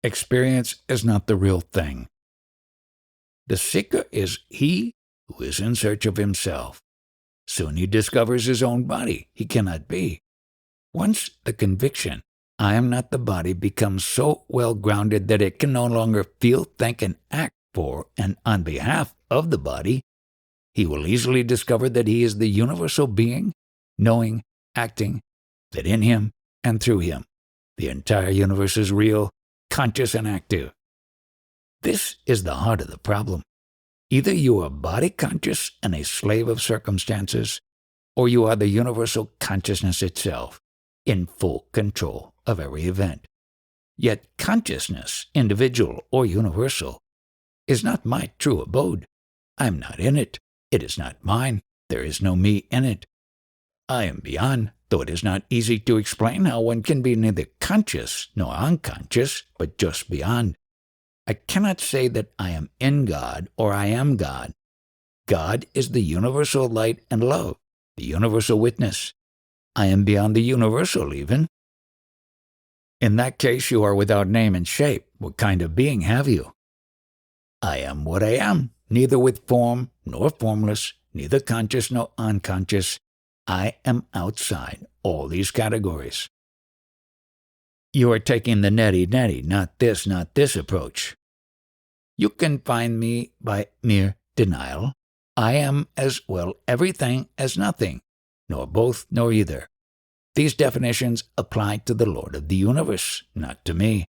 Experience is not the real thing. The seeker is he who is in search of himself. Soon he discovers his own body. He cannot be. Once the conviction, I am not the body, becomes so well grounded that it can no longer feel, think, and act for and on behalf of the body, he will easily discover that he is the universal being, knowing, acting, that in him and through him, the entire universe is real, conscious, and active. This is the heart of the problem. Either you are body conscious and a slave of circumstances, or you are the universal consciousness itself, in full control of every event. Yet consciousness, individual or universal, is not my true abode. I am not in it. It is not mine. There is no me in it. I am beyond, though it is not easy to explain how one can be neither conscious nor unconscious, but just beyond. I cannot say that I am in God or I am God. God is the universal light and love, the universal witness. I am beyond the universal even. In that case, you are without name and shape. What kind of being have you? I am what I am, neither with form nor formless, neither conscious nor unconscious. I am outside all these categories. You are taking the neti-neti, not this approach. You can find me by mere denial. I am as well everything as nothing, nor both nor either. These definitions apply to the Lord of the universe, not to me.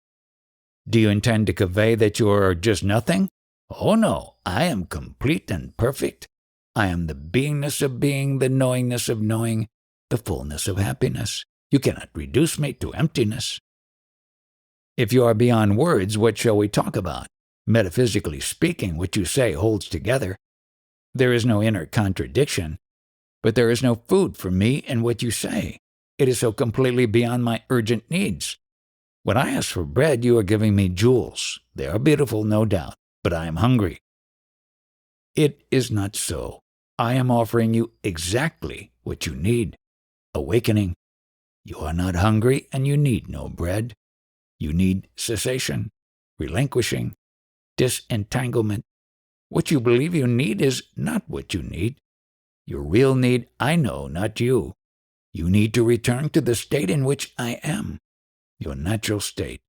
Do you intend to convey that you are just nothing? Oh no, I am complete and perfect. I am the beingness of being, the knowingness of knowing, the fullness of happiness. You cannot reduce me to emptiness. If you are beyond words, what shall we talk about? Metaphysically speaking, what you say holds together. There is no inner contradiction, but there is no food for me in what you say. It is so completely beyond my urgent needs. When I ask for bread, you are giving me jewels. They are beautiful, no doubt, but I am hungry. It is not so. I am offering you exactly what you need. Awakening. You are not hungry and you need no bread. You need cessation, relinquishing, disentanglement. What you believe you need is not what you need. Your real need, I know, not you. You need to return to the state in which I am, your natural state.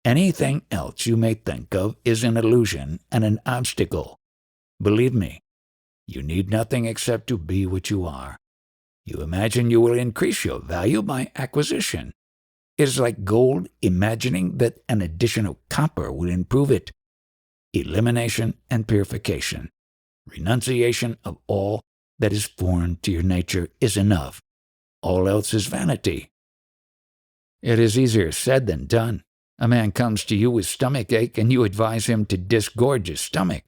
Anything else you may think of is an illusion and an obstacle. Believe me, you need nothing except to be what you are. You imagine you will increase your value by acquisition. It is like gold imagining that an addition of copper will improve it. Elimination and purification, renunciation of all that is foreign to your nature is enough. All else is vanity. It is easier said than done. A man comes to you with stomach ache and you advise him to disgorge his stomach.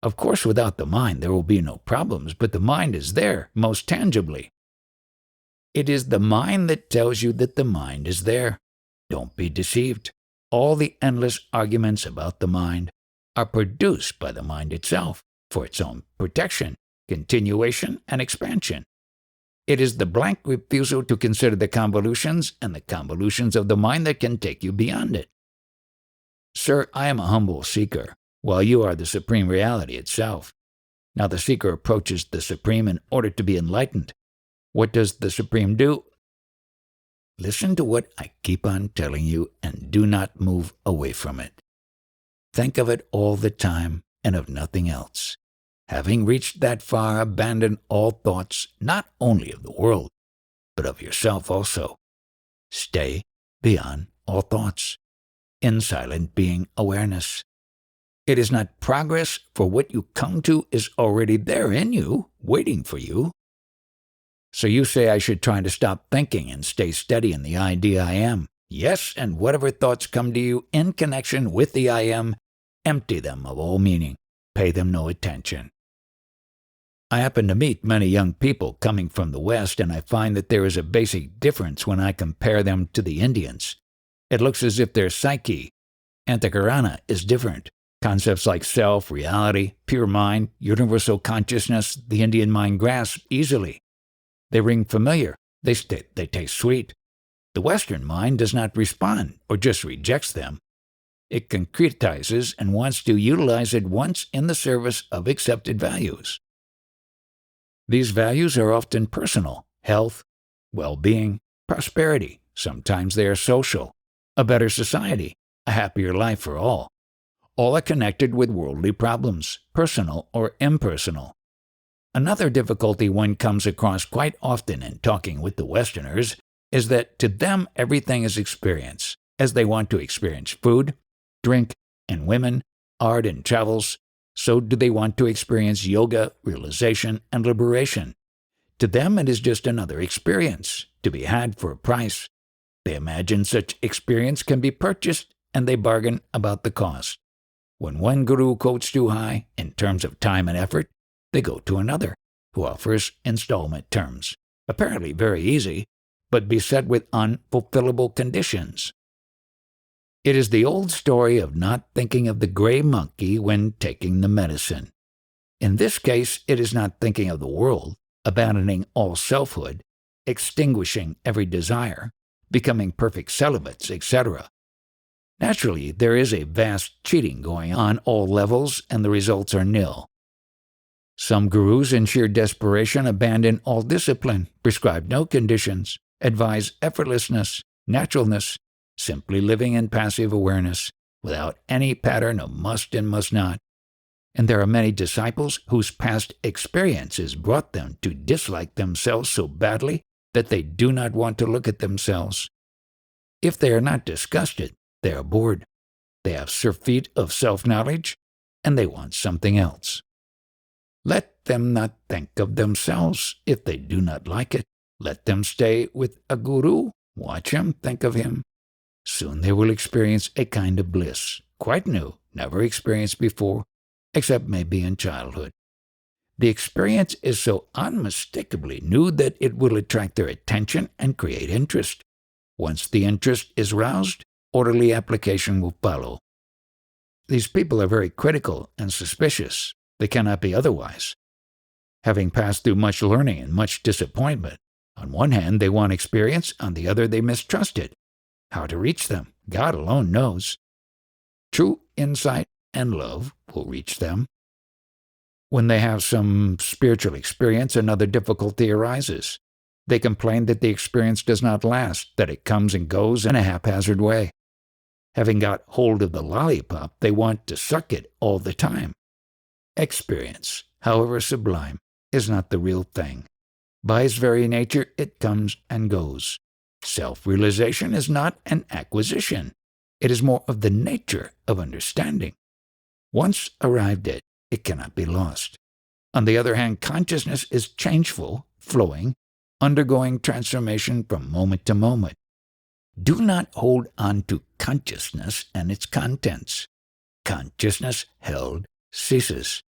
Of course, without the mind there will be no problems, but the mind is there, most tangibly. It is the mind that tells you that the mind is there. Don't be deceived. All the endless arguments about the mind are produced by the mind itself for its own protection, continuation, and expansion. It is the blank refusal to consider the convolutions and the convolutions of the mind that can take you beyond it. Sir, I am a humble seeker, while you are the supreme reality itself. Now the seeker approaches the supreme in order to be enlightened. What does the supreme do? Listen to what I keep on telling you and do not move away from it. Think of it all the time and of nothing else. Having reached that far, abandon all thoughts, not only of the world, but of yourself also. Stay beyond all thoughts, in silent being awareness. It is not progress, for what you come to is already there in you, waiting for you. So you say I should try to stop thinking and stay steady in the idea I am. Yes, and whatever thoughts come to you in connection with the I am, empty them of all meaning. Pay them no attention. I happen to meet many young people coming from the West, and I find that there is a basic difference when I compare them to the Indians. It looks as if their psyche, antakarana, is different. Concepts like self, reality, pure mind, universal consciousness, the Indian mind grasps easily. They ring familiar. They taste sweet. The Western mind does not respond or just rejects them. It concretizes and wants to utilize it once in the service of accepted values. These values are often personal: health, well-being, prosperity. Sometimes they are social: a better society, a happier life for all. All are connected with worldly problems, personal or impersonal. Another difficulty one comes across quite often in talking with the Westerners is that to them everything is experience, as they want to experience food, drink, and women, art and travels. So do they want to experience yoga, realization, and liberation. To them it is just another experience, to be had for a price. They imagine such experience can be purchased, and they bargain about the cost. When one guru quotes too high in terms of time and effort, they go to another, who offers installment terms, apparently very easy, but beset with unfulfillable conditions. It is the old story of not thinking of the gray monkey when taking the medicine. In this case, it is not thinking of the world, abandoning all selfhood, extinguishing every desire, becoming perfect celibates, etc. Naturally, there is a vast cheating going on all levels, and the results are nil. Some gurus, in sheer desperation, abandon all discipline, prescribe no conditions, advise effortlessness, naturalness, simply living in passive awareness, without any pattern of must and must not. And there are many disciples whose past experiences brought them to dislike themselves so badly that they do not want to look at themselves. If they are not disgusted, they are bored. They have surfeit of self-knowledge, and they want something else. Let them not think of themselves if they do not like it. Let them stay with a guru, watch him, think of him. Soon they will experience a kind of bliss, quite new, never experienced before, except maybe in childhood. The experience is so unmistakably new that it will attract their attention and create interest. Once the interest is roused, orderly application will follow. These people are very critical and suspicious. They cannot be otherwise. Having passed through much learning and much disappointment, on one hand they want experience, on the other they mistrust it. How to reach them, God alone knows. True insight and love will reach them. When they have some spiritual experience, another difficulty arises. They complain that the experience does not last, that it comes and goes in a haphazard way. Having got hold of the lollipop, they want to suck it all the time. Experience, however sublime, is not the real thing. By its very nature, it comes and goes. Self-realization is not an acquisition. It is more of the nature of understanding. Once arrived at, it cannot be lost. On the other hand, consciousness is changeful, flowing, undergoing transformation from moment to moment. Do not hold on to consciousness and its contents. Consciousness held ceases.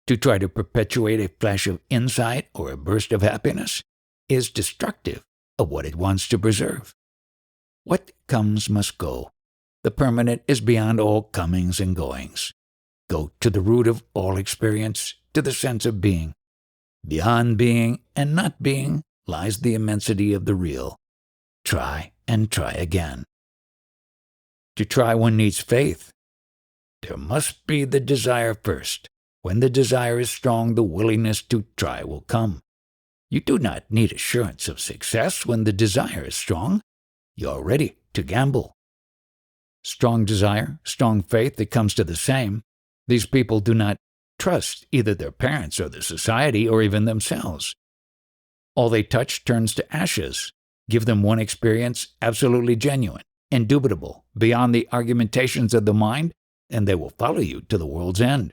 To try to perpetuate a flash of insight or a burst of happiness is destructive of what it wants to preserve. What comes must go. The permanent is beyond all comings and goings. Go to the root of all experience, to the sense of being. Beyond being and not being lies the immensity of the real. Try and try again. To try one needs faith. There must be the desire first. When the desire is strong, the willingness to try will come. You do not need assurance of success when the desire is strong. You are ready to gamble. Strong desire, strong faith, it comes to the same. These people do not trust either their parents or the society or even themselves. All they touch turns to ashes. Give them one experience, absolutely genuine, indubitable, beyond the argumentations of the mind, and they will follow you to the world's end.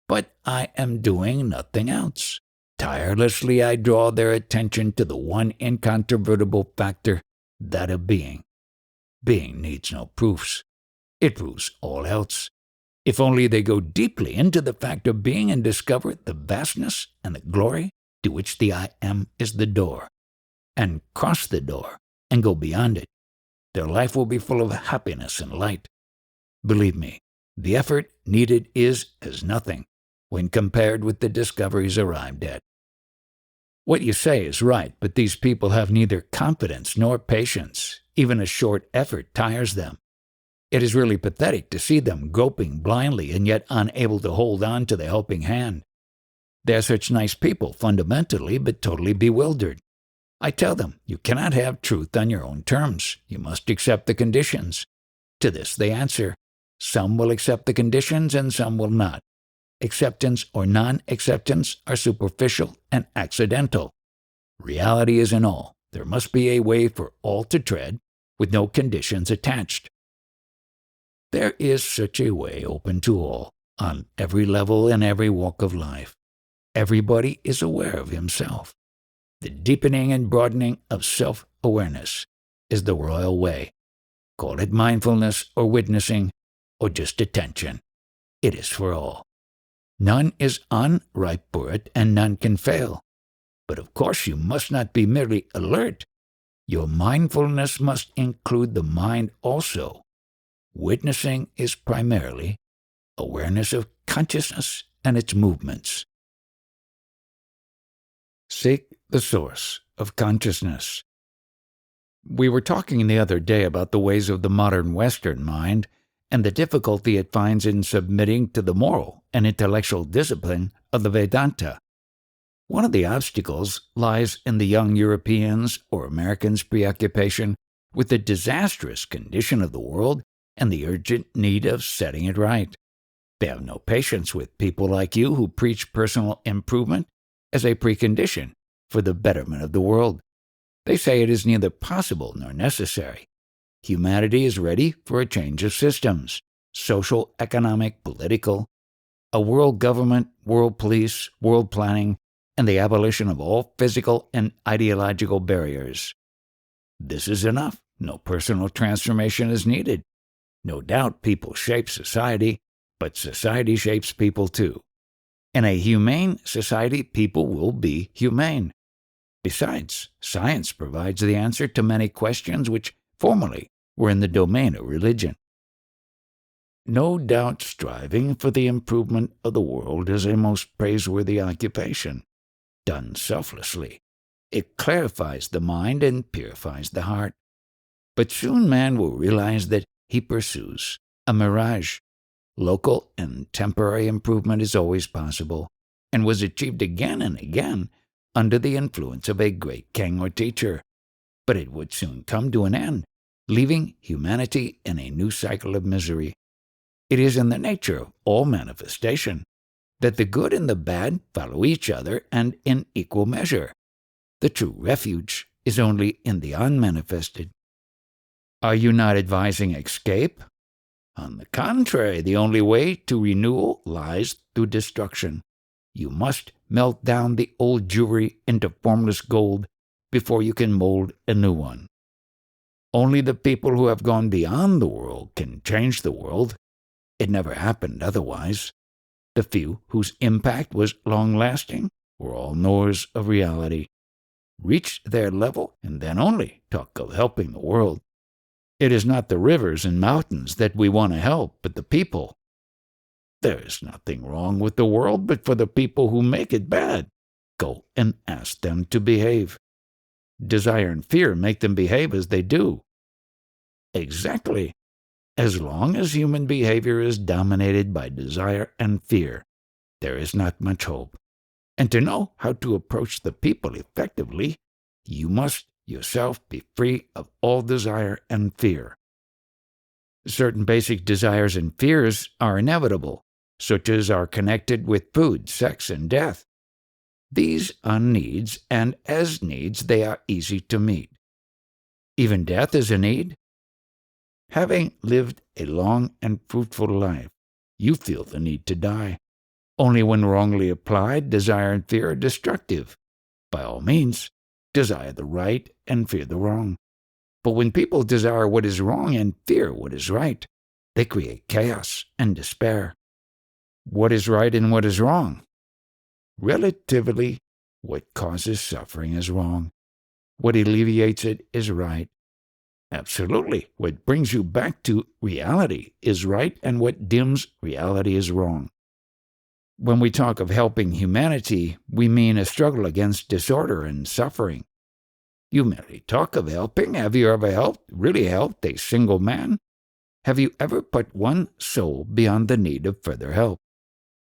But I am doing nothing else. Tirelessly I draw their attention to the one incontrovertible factor, that of being. Being needs no proofs. It proves all else. If only they go deeply into the fact of being and discover the vastness and the glory to which the I Am is the door, and cross the door and go beyond it, their life will be full of happiness and light. Believe me, the effort needed is as nothing when compared with the discoveries arrived at. What you say is right, but these people have neither confidence nor patience. Even a short effort tires them. It is really pathetic to see them groping blindly and yet unable to hold on to the helping hand. They are such nice people fundamentally, but totally bewildered. I tell them, you cannot have truth on your own terms. You must accept the conditions. To this they answer, some will accept the conditions and some will not. Acceptance or non-acceptance are superficial and accidental. Reality is in all. There must be a way for all to tread, with no conditions attached. There is such a way open to all, on every level and every walk of life. Everybody is aware of himself. The deepening and broadening of self-awareness is the royal way. Call it mindfulness or witnessing or just attention. It is for all. None is unripe for it and none can fail. But of course you must not be merely alert. Your mindfulness must include the mind also. Witnessing is primarily awareness of consciousness and its movements. Seek the source of consciousness. We were talking the other day about the ways of the modern Western mind and the difficulty it finds in submitting to the moral and intellectual discipline of the Vedanta. One of the obstacles lies in the young Europeans' or Americans' preoccupation with the disastrous condition of the world and the urgent need of setting it right. They have no patience with people like you who preach personal improvement as a precondition for the betterment of the world. They say it is neither possible nor necessary. Humanity is ready for a change of systems, social, economic, political, a world government, world police, world planning, and the abolition of all physical and ideological barriers. This is enough. No personal transformation is needed. No doubt people shape society, but society shapes people too. In a humane society, people will be humane. Besides, science provides the answer to many questions which formerly were in the domain of religion. No doubt striving for the improvement of the world is a most praiseworthy occupation. Done selflessly, it clarifies the mind and purifies the heart. But soon man will realize that he pursues a mirage. Local and temporary improvement is always possible, and was achieved again and again under the influence of a great king or teacher. But it would soon come to an end, leaving humanity in a new cycle of misery. It is in the nature of all manifestation that the good and the bad follow each other and in equal measure. The true refuge is only in the unmanifested. Are you not advising escape? On the contrary, the only way to renewal lies through destruction. You must melt down the old jewelry into formless gold before you can mold a new one. Only the people who have gone beyond the world can change the world. It never happened otherwise. The few whose impact was long-lasting were all knowers of reality. Reach their level and then only talk of helping the world. It is not the rivers and mountains that we want to help, but the people. There is nothing wrong with the world but for the people who make it bad. Go and ask them to behave. Desire and fear make them behave as they do. Exactly. As long as human behavior is dominated by desire and fear, there is not much hope. And to know how to approach the people effectively, you must yourself be free of all desire and fear. Certain basic desires and fears are inevitable, such as are connected with food, sex, and death. These are needs, and as needs they are easy to meet. Even death is a need. Having lived a long and fruitful life, you feel the need to die. Only when wrongly applied, desire and fear are destructive. By all means, desire the right and fear the wrong. But when people desire what is wrong and fear what is right, they create chaos and despair. What is right and what is wrong? Relatively, what causes suffering is wrong. What alleviates it is right. Absolutely, what brings you back to reality is right, and what dims reality is wrong. When we talk of helping humanity, we mean a struggle against disorder and suffering. You merely talk of helping. Have you ever really helped a single man? Have you ever put one soul beyond the need of further help?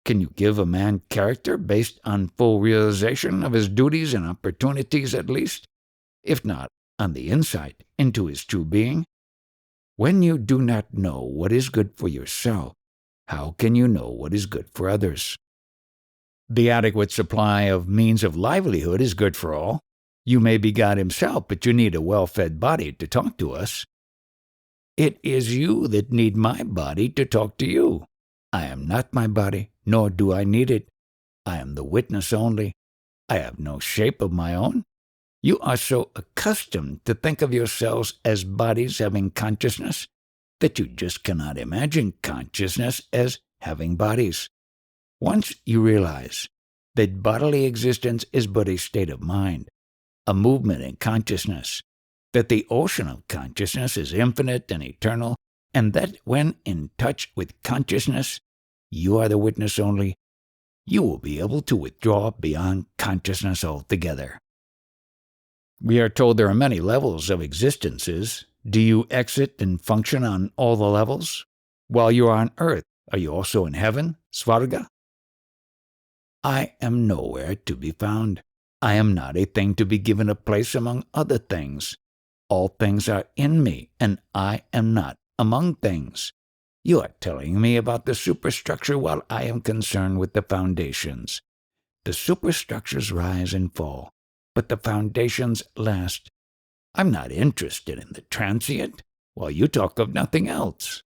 Can you give a man character based on full realization of his duties and opportunities at least, if not on the insight into his true being? When you do not know what is good for yourself, how can you know what is good for others? The adequate supply of means of livelihood is good for all. You may be God himself, but you need a well-fed body to talk to us. It is you that need my body to talk to you. I am not my body, nor do I need it. I am the witness only. I have no shape of my own. You are so accustomed to think of yourselves as bodies having consciousness that you just cannot imagine consciousness as having bodies. Once you realize that bodily existence is but a state of mind, a movement in consciousness, that the ocean of consciousness is infinite and eternal, and that when in touch with consciousness, you are the witness only, you will be able to withdraw beyond consciousness altogether. We are told there are many levels of existences. Do you exit and function on all the levels? While you are on earth, are you also in heaven, Svarga? I am nowhere to be found. I am not a thing to be given a place among other things. All things are in me, and I am not among things. You are telling me about the superstructure while I am concerned with the foundations. The superstructures rise and fall, but the foundations last. I'm not interested in the transient, while you talk of nothing else.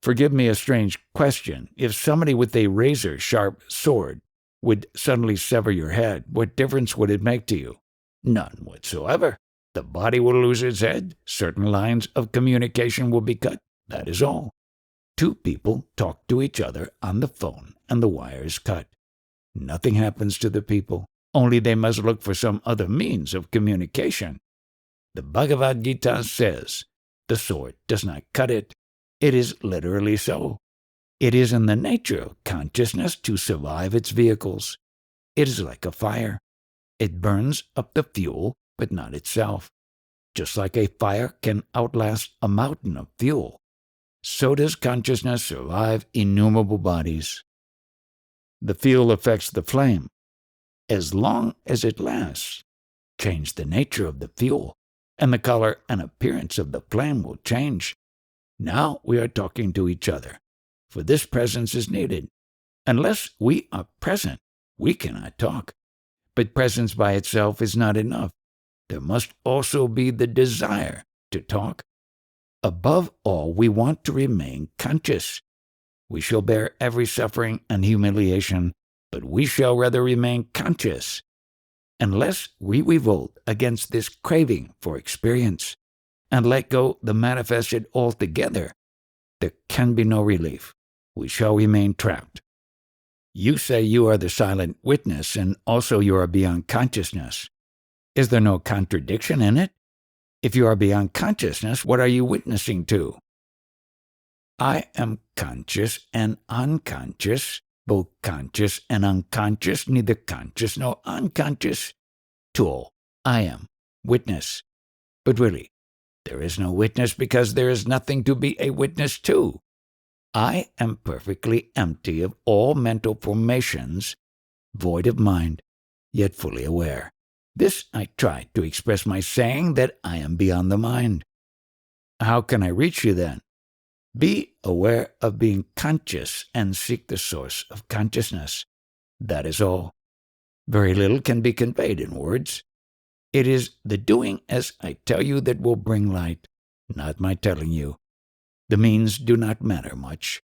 Forgive me a strange question. If somebody with a razor-sharp sword would suddenly sever your head, what difference would it make to you? None whatsoever. The body will lose its head. Certain lines of communication will be cut. That is all. Two people talk to each other on the phone, and the wire is cut. Nothing happens to the people, only they must look for some other means of communication. The Bhagavad Gita says, the sword does not cut it. It is literally so. It is in the nature of consciousness to survive its vehicles. It is like a fire. It burns up the fuel, but not itself. Just like a fire can outlast a mountain of fuel, so does consciousness survive innumerable bodies. The fuel affects the flame. As long as it lasts, change the nature of the fuel, and the color and appearance of the flame will change. Now we are talking to each other, for this presence is needed. Unless we are present, we cannot talk. But presence by itself is not enough. There must also be the desire to talk. Above all, we want to remain conscious. We shall bear every suffering and humiliation, but we shall rather remain conscious. Unless we revolt against this craving for experience and let go the manifested altogether, there can be no relief. We shall remain trapped. You say you are the silent witness, and also you are beyond consciousness. Is there no contradiction in it? If you are beyond consciousness, what are you witnessing to? I am conscious and unconscious, both conscious and unconscious, neither conscious nor unconscious. To all, I am witness. But really, there is no witness because there is nothing to be a witness to. I am perfectly empty of all mental formations, void of mind, yet fully aware. This I try to express by saying that I am beyond the mind. How can I reach you then? Be aware of being conscious and seek the source of consciousness. That is all. Very little can be conveyed in words. It is the doing as I tell you that will bring light, not my telling you. The means do not matter much.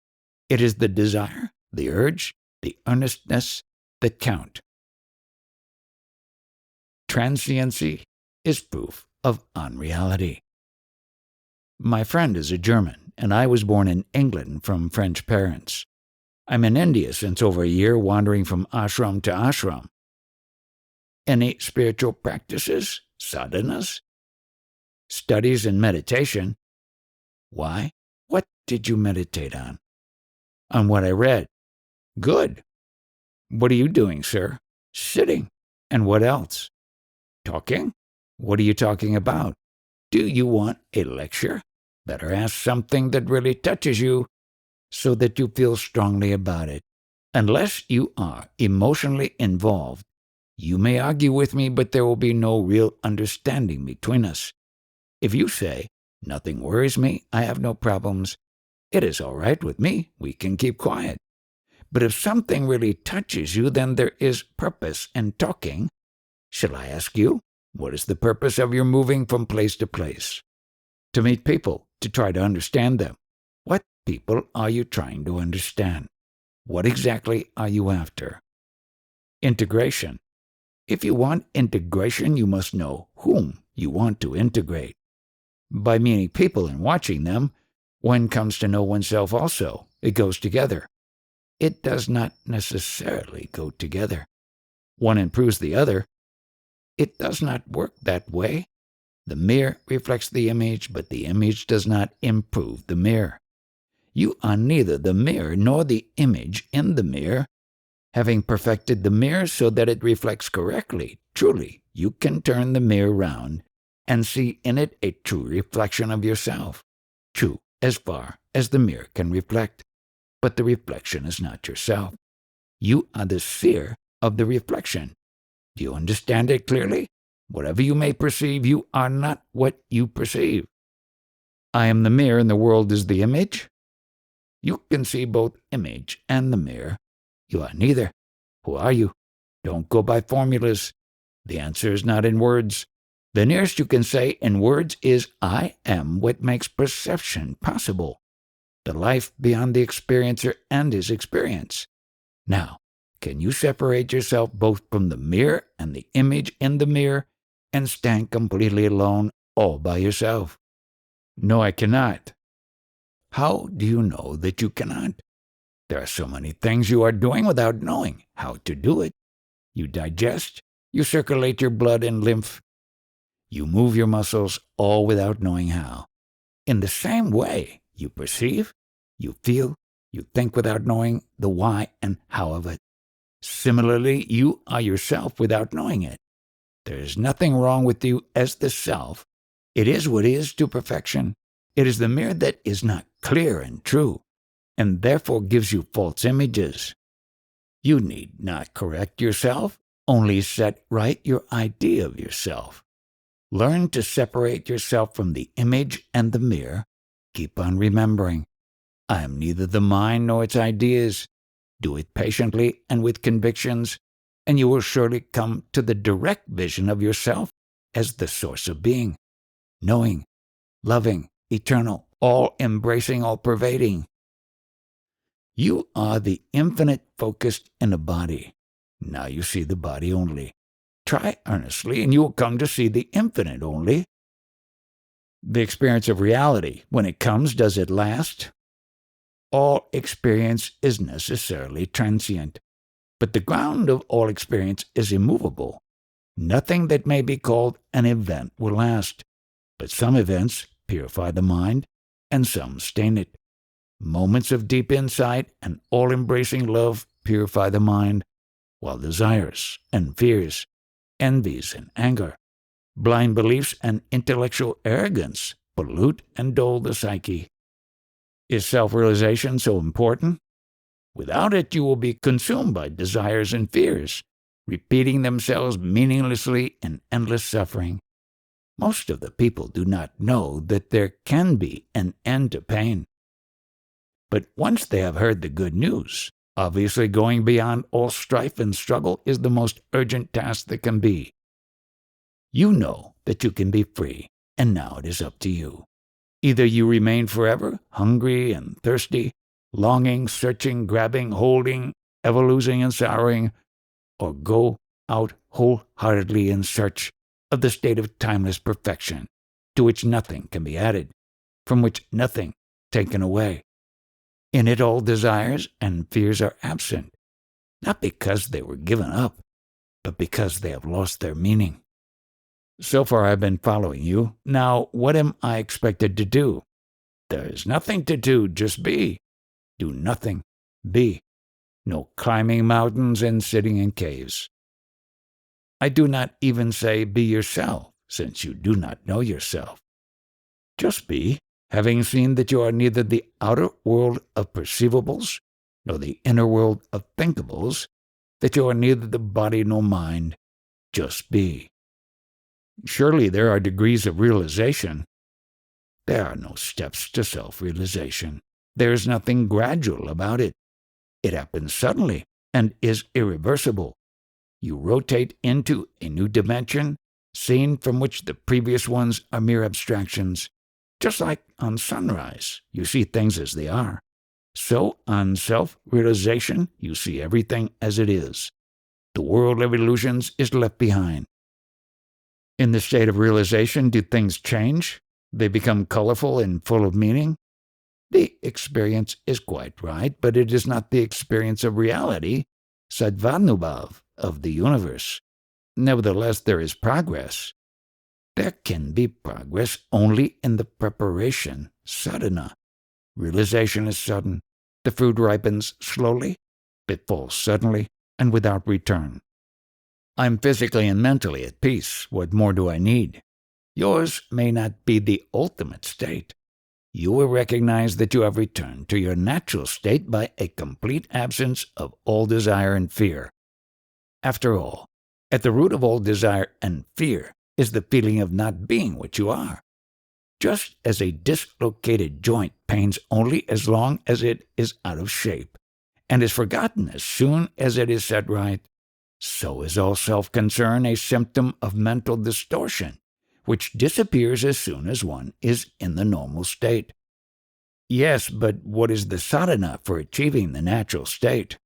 It is the desire, the urge, the earnestness that count. Transiency is proof of unreality. My friend is a German, and I was born in England from French parents. I'm in India since over a year, wandering from ashram to ashram. Any spiritual practices, sadhanas, studies and meditation? Why? What did you meditate on? On what I read. Good. What are you doing, sir? Sitting. And what else? Talking? What are you talking about? Do you want a lecture? Better ask something that really touches you so that you feel strongly about it. Unless you are emotionally involved, you may argue with me, but there will be no real understanding between us. If you say, "Nothing worries me, I have no problems, it is all right with me, we can keep quiet." But if something really touches you, then there is purpose in talking. Shall I ask you, what is the purpose of your moving from place to place? To meet people, to try to understand them. What people are you trying to understand? What exactly are you after? Integration. If you want integration, you must know whom you want to integrate. By meeting people and watching them, one comes to know oneself also. It goes together. It does not necessarily go together. One improves the other. It does not work that way. The mirror reflects the image, but the image does not improve the mirror. You are neither the mirror nor the image in the mirror. Having perfected the mirror so that it reflects correctly, truly, you can turn the mirror round and see in it a true reflection of yourself. True as far as the mirror can reflect. But the reflection is not yourself. You are the sphere of the reflection. Do you understand it clearly? Whatever you may perceive, you are not what you perceive. I am the mirror and the world is the image. You can see both image and the mirror. You are neither. Who are you? Don't go by formulas. The answer is not in words. The nearest you can say in words is, I am what makes perception possible. The life beyond the experiencer and his experience. Now, can you separate yourself both from the mirror and the image in the mirror and stand completely alone, all by yourself? No, I cannot. How do you know that you cannot? There are so many things you are doing without knowing how to do it. You digest, you circulate your blood and lymph, you move your muscles, all without knowing how. In the same way, you perceive, you feel, you think without knowing the why and how of it. Similarly, you are yourself without knowing it. There is nothing wrong with you as the self. It is what is to perfection. It is the mirror that is not clear and true, and therefore gives you false images. You need not correct yourself, only set right your idea of yourself. Learn to separate yourself from the image and the mirror. Keep on remembering, I am neither the mind nor its ideas. Do it patiently and with convictions, and you will surely come to the direct vision of yourself as the source of being, knowing, loving, eternal, all-embracing, all-pervading. You are the infinite focused in a body. Now you see the body only. Try earnestly, and you will come to see the infinite only. The experience of reality, when it comes, does it last? All experience is necessarily transient, but the ground of all experience is immovable. Nothing that may be called an event will last, but some events purify the mind, and some stain it. Moments of deep insight and all-embracing love purify the mind, while desires and fears, envies and anger, blind beliefs and intellectual arrogance pollute and dull the psyche. Is self-realization so important? Without it, you will be consumed by desires and fears, repeating themselves meaninglessly in endless suffering. Most of the people do not know that there can be an end to pain. But once they have heard the good news, obviously going beyond all strife and struggle is the most urgent task that can be. You know that you can be free, and now it is up to you. Either you remain forever hungry and thirsty, longing, searching, grabbing, holding, ever losing and sorrowing, or go out wholeheartedly in search of the state of timeless perfection, to which nothing can be added, from which nothing taken away. In it all desires and fears are absent, not because they were given up, but because they have lost their meaning. So far I've been following you. Now, what am I expected to do? There is nothing to do, just be. Do nothing, be. No climbing mountains and sitting in caves. I do not even say be yourself, since you do not know yourself. Just be, Having seen that you are neither the outer world of perceivables nor the inner world of thinkables, that you are neither the body nor mind, just be. Surely there are degrees of realization. There are no steps to self-realization. There is nothing gradual about it. It happens suddenly and is irreversible. You rotate into a new dimension, seen from which the previous ones are mere abstractions. Just like on sunrise, you see things as they are. So on self-realization, you see everything as it is. The world of illusions is left behind. In the state of realization, do things change? They become colorful and full of meaning? The experience is quite right, but it is not the experience of reality, Sadvanubhav, of the universe. Nevertheless, there is progress. There can be progress only in the preparation, sadhana. Realization is sudden. The fruit ripens slowly. It falls suddenly and without return. I'm physically and mentally at peace. What more do I need? Yours may not be the ultimate state. You will recognize that you have returned to your natural state by a complete absence of all desire and fear. After all, at the root of all desire and fear is the feeling of not being what you are. Just as a dislocated joint pains only as long as it is out of shape, and is forgotten as soon as it is set right, so is all self-concern a symptom of mental distortion, which disappears as soon as one is in the normal state. Yes, but what is the sadhana for achieving the natural state?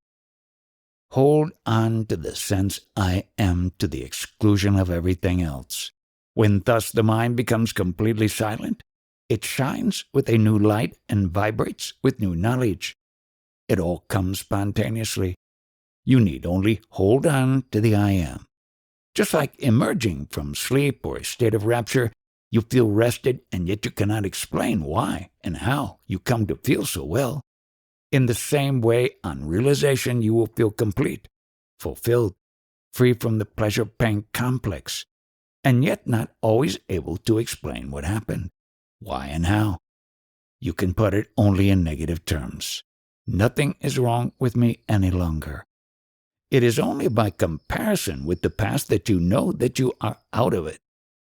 Hold on to the sense I am to the exclusion of everything else. When thus the mind becomes completely silent, it shines with a new light and vibrates with new knowledge. It all comes spontaneously. You need only hold on to the I am. Just like emerging from sleep or a state of rapture, you feel rested and yet you cannot explain why and how you come to feel so well. In the same way, on realization, you will feel complete, fulfilled, free from the pleasure-pain complex, and yet not always able to explain what happened, why and how. You can put it only in negative terms. Nothing is wrong with me any longer. It is only by comparison with the past that you know that you are out of it.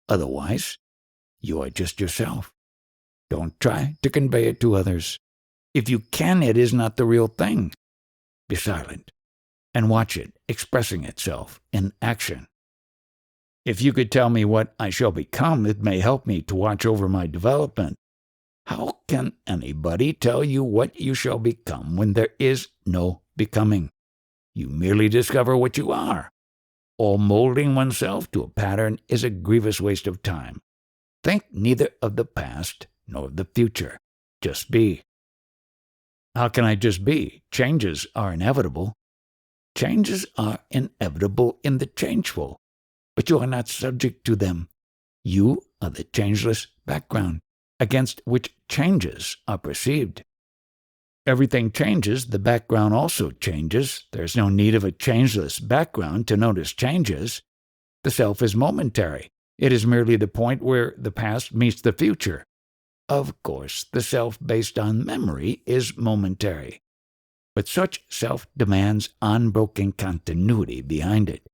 Otherwise, you are just yourself. Don't try to convey it to others. If you can, it is not the real thing. Be silent and watch it expressing itself in action. If you could tell me what I shall become, it may help me to watch over my development. How can anybody tell you what you shall become when there is no becoming? You merely discover what you are. All molding oneself to a pattern is a grievous waste of time. Think neither of the past nor of the future. Just be. How can I just be? Changes are inevitable. Changes are inevitable in the changeful, but you are not subject to them. You are the changeless background against which changes are perceived. Everything changes, the background also changes. There's no need of a changeless background to notice changes. The self is momentary. It is merely the point where the past meets the future. Of course, the self based on memory is momentary, but such self demands unbroken continuity behind it.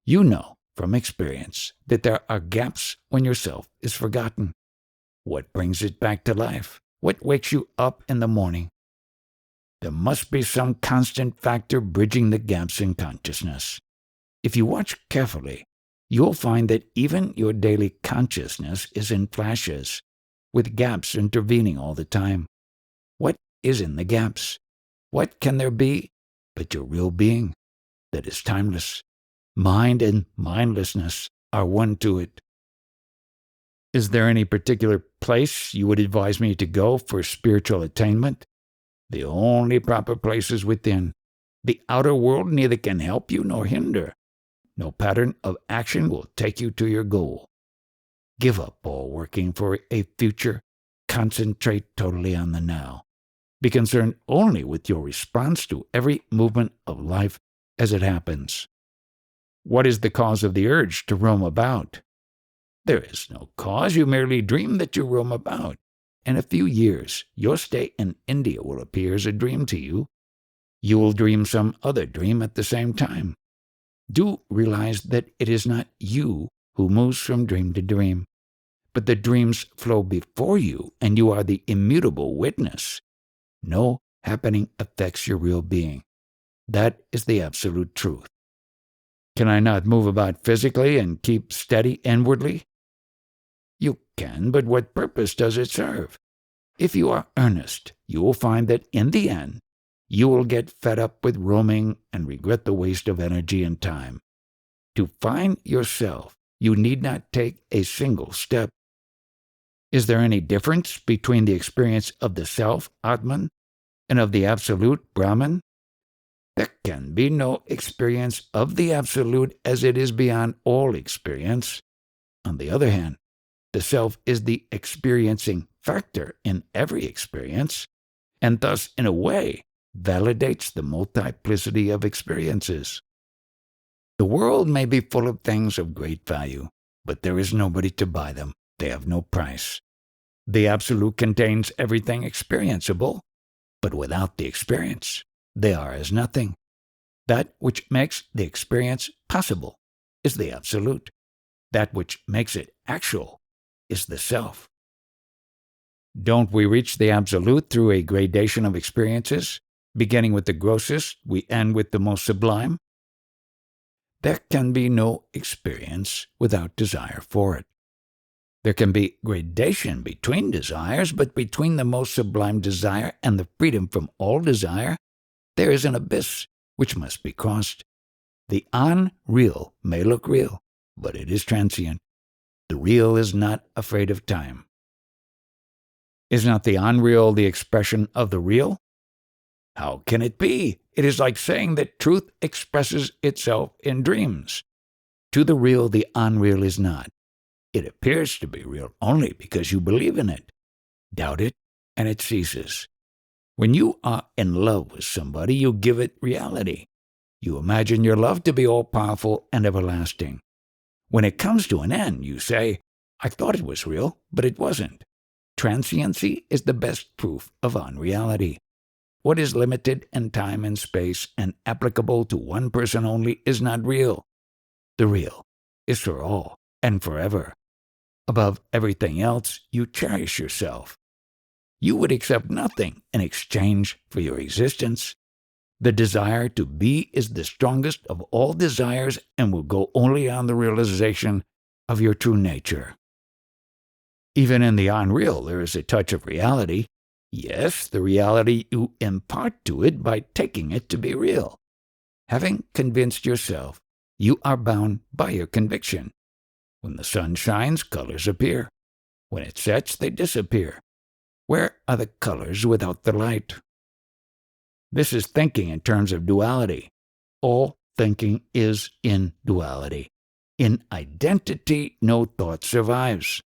You know from experience that there are gaps when yourself is forgotten. What brings it back to life? What wakes you up in the morning? There must be some constant factor bridging the gaps in consciousness. If you watch carefully, you'll find that even your daily consciousness is in flashes, with gaps intervening all the time. What is in the gaps? What can there be but your real being that is timeless? Mind and mindlessness are one to it. Is there any particular place you would advise me to go for spiritual attainment? The only proper place is within. The outer world neither can help you nor hinder. No pattern of action will take you to your goal. Give up all working for a future. Concentrate totally on the now. Be concerned only with your response to every movement of life as it happens. What is the cause of the urge to roam about? There is no cause. You merely dream that you roam about. In a few years, your stay in India will appear as a dream to you. You will dream some other dream at the same time. Do realize that it is not you who moves from dream to dream, but the dreams flow before you, and you are the immutable witness. No happening affects your real being. That is the absolute truth. Can I not move about physically and keep steady inwardly? You can, but what purpose does it serve? If you are earnest, you will find that in the end, you will get fed up with roaming and regret the waste of energy and time. To find yourself, you need not take a single step. Is there any difference between the experience of the self, Atman, and of the absolute, Brahman? There can be no experience of the absolute, as it is beyond all experience. On the other hand, the self is the experiencing factor in every experience, and thus, in a way, validates the multiplicity of experiences. The world may be full of things of great value, but there is nobody to buy them. They have no price. The Absolute contains everything experienceable, but without the experience, they are as nothing. That which makes the experience possible is the Absolute. That which makes it actual is the Self. Don't we reach the Absolute through a gradation of experiences? Beginning with the grossest, we end with the most sublime? There can be no experience without desire for it. There can be gradation between desires, but between the most sublime desire and the freedom from all desire, there is an abyss which must be crossed. The unreal may look real, but it is transient. The real is not afraid of time. Is not the unreal the expression of the real? How can it be? It is like saying that truth expresses itself in dreams. To the real, the unreal is not. It appears to be real only because you believe in it. Doubt it, and it ceases. When you are in love with somebody, you give it reality. You imagine your love to be all-powerful and everlasting. When it comes to an end, you say, I thought it was real, but it wasn't. Transiency is the best proof of unreality. What is limited in time and space and applicable to one person only is not real. The real is for all and forever. Above everything else, you cherish yourself. You would accept nothing in exchange for your existence. The desire to be is the strongest of all desires and will go only on the realization of your true nature. Even in the unreal, there is a touch of reality. Yes, the reality you impart to it by taking it to be real. Having convinced yourself, you are bound by your conviction. When the sun shines, colors appear. When it sets, they disappear. Where are the colors without the light? This is thinking in terms of duality. All thinking is in duality. In identity, no thought survives.